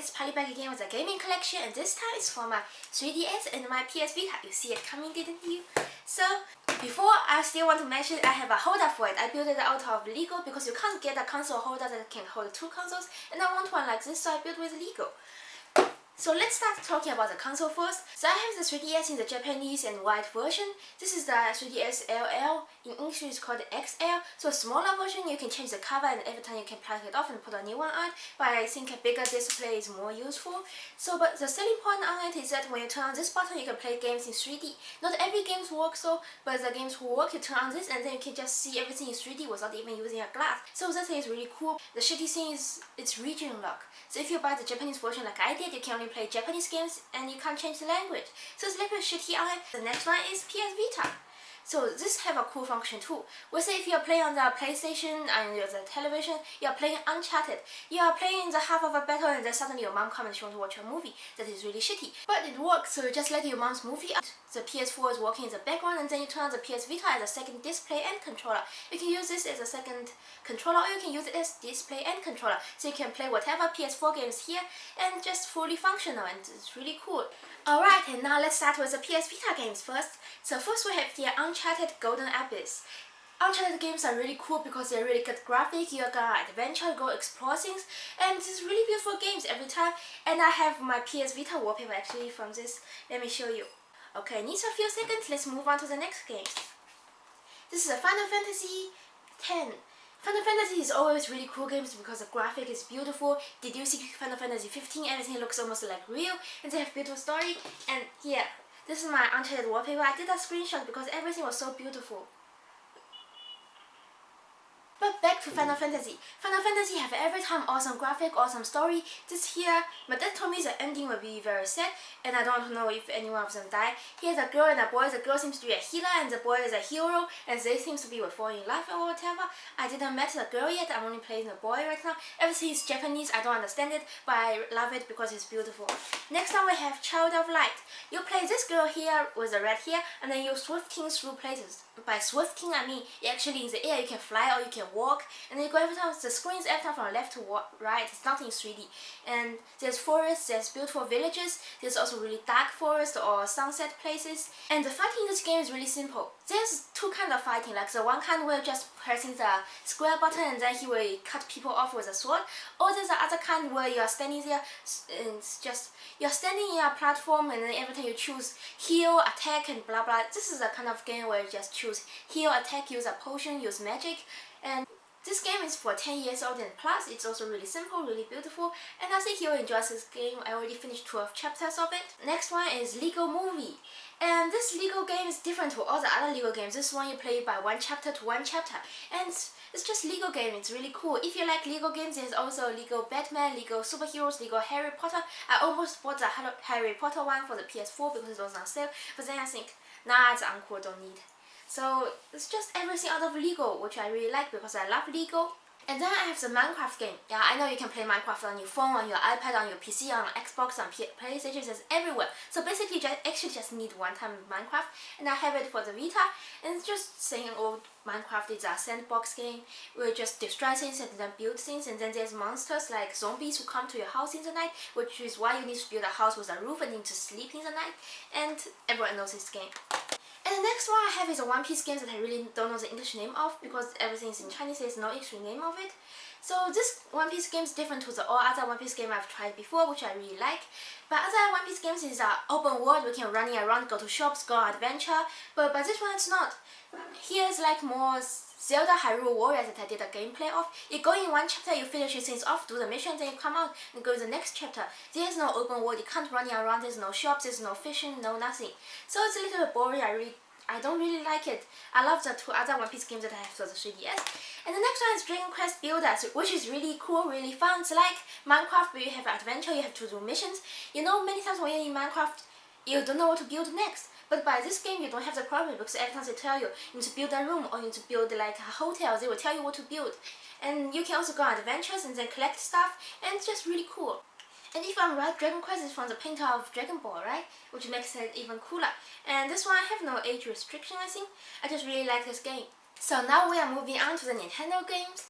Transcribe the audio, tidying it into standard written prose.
it's Palina back again with a gaming collection, and this time it's for my 3DS and my PS Vita. You see it coming, didn't you? So, before I still want to mention I have a holder for it. I built it out of Lego because you can't get a console holder that can hold two consoles, and I want one like this, so I built with Lego. So let's start talking about the console first. So I have the 3DS in the Japanese and white version. This is the 3DS LL. In English it's called XL. So a smaller version, you can change the cover and every time you can plug it off and put a new one on. But I think a bigger display is more useful. But the selling point on it is that when you turn on this button, you can play games in 3D. Not every game works so, but the games who work, you turn on this and then you can just see everything in 3D without even using a glass. So that is really cool. The shitty thing is it's region lock. So if you buy the Japanese version like I did, you can only play Japanese games and you can't change the language. So it's a little bit shitty on it. The next one is PS Vita. So this have a cool function too. Let's say if you're playing on the PlayStation and the television, you're playing Uncharted. You are playing the half of a battle and then suddenly your mom comes and she wants to watch a movie. That is really shitty. But it works, so you just let your mom's movie out. The PS4 is working in the background and then you turn on the PS Vita as a second display and controller. You can use this as a second controller or you can use it as display and controller. So you can play whatever PS4 games here and just fully functional, and it's really cool. Alright, and now let's start with the PS Vita games first. So first we have the Uncharted Golden Abyss. Uncharted games are really cool because they're really good graphic, you're gonna adventure, go explore things, and it's really beautiful games every time. And I have my PS Vita wallpaper actually from this. Let me show you. Okay, needs a few seconds, let's move on to the next game. This is a Final Fantasy X. Final Fantasy is always really cool games because the graphic is beautiful. Did you see Final Fantasy 15? Everything looks almost like real and they have beautiful story. And here, this is my Uncharted wallpaper. I did a screenshot because everything was so beautiful. But back to Final Fantasy. Final Fantasy have every time awesome graphic, awesome story. This here, my dad told me the ending will be very sad, and I don't know if any one of them die. Here's a girl and a boy. The girl seems to be a healer and the boy is a hero, and they seem to be falling in love or whatever. I didn't met the girl yet. I'm only playing the boy right now. Everything is Japanese. I don't understand it, but I love it because it's beautiful. Next time we have Child of Light. You play this girl here with the red hair, and then you're swifting through places. By swifting, I mean you're actually in the air. You can fly or you can walk, and then you go every time. The screen is every time from left to right. It's not in 3D. And there's forests, there's beautiful villages. There's also really dark forest or sunset places. And the fighting in this game is really simple. There's two kinds of fighting. Like the one kind where you're just pressing the square button and then he will cut people off with a sword. Or there's the other kind where you're standing there and it's just you're standing in a platform and then every time you choose heal, attack, and blah blah. This is the kind of game where you just choose heal, attack, use a potion, use magic. And this game is for 10 years old and plus. It's also really simple, really beautiful, and I think you'll enjoy this game. I already finished 12 chapters of it. Next one is Lego Movie. And this Lego game is different to all the other Lego games. This one you play by one chapter to one chapter. And it's just Lego game. It's really cool. If you like Lego games, there's also Lego Batman, Lego Superheroes, Lego Harry Potter. I almost bought the Harry Potter one for the PS4 because it was on sale. But then I think, nah, it's uncool, don't need. So it's just everything out of Lego, which I really like because I love Lego. And then I have the Minecraft game. Yeah, I know you can play Minecraft on your phone, on your iPad, on your PC, on Xbox, on PlayStation, it's everywhere. So basically you actually just need one time Minecraft, and I have it for the Vita. And it's just saying old Minecraft is a sandbox game where you just destroy things and then build things, and then there's monsters like zombies who come to your house in the night, which is why you need to build a house with a roof and need to sleep in the night. And everyone knows this game. And the next one I have is a One Piece game that I really don't know the English name of because everything is in Chinese, there's no English name of it. So this One Piece game is different to the all other One Piece game I've tried before, which I really like. But other One Piece games is open world, we can running around, go to shops, go on adventure. But this one it's not. Here's like more Zelda Hyrule Warriors that I did a gameplay of. You go in one chapter, you finish your things off, do the mission, then you come out and go to the next chapter. There's no open world, you can't run around, there's no shops, there's no fishing, no nothing. So it's a little bit boring, I don't really like it. I love the two other One Piece games that I have for the 3DS. And the next one is Dragon Quest Builders, which is really cool, really fun. It's like Minecraft where you have adventure, you have to do missions. You know, many times when you're in Minecraft, you don't know what to build next. But by this game, you don't have the problem because every time they tell you, you need to build a room or you need to build like a hotel, they will tell you what to build. And you can also go on adventures and then collect stuff, and it's just really cool. And if I'm right, Dragon Quest is from the painter of Dragon Ball, right? Which makes it even cooler. And this one I have no age restriction, I think. I just really like this game. So now we are moving on to the Nintendo games.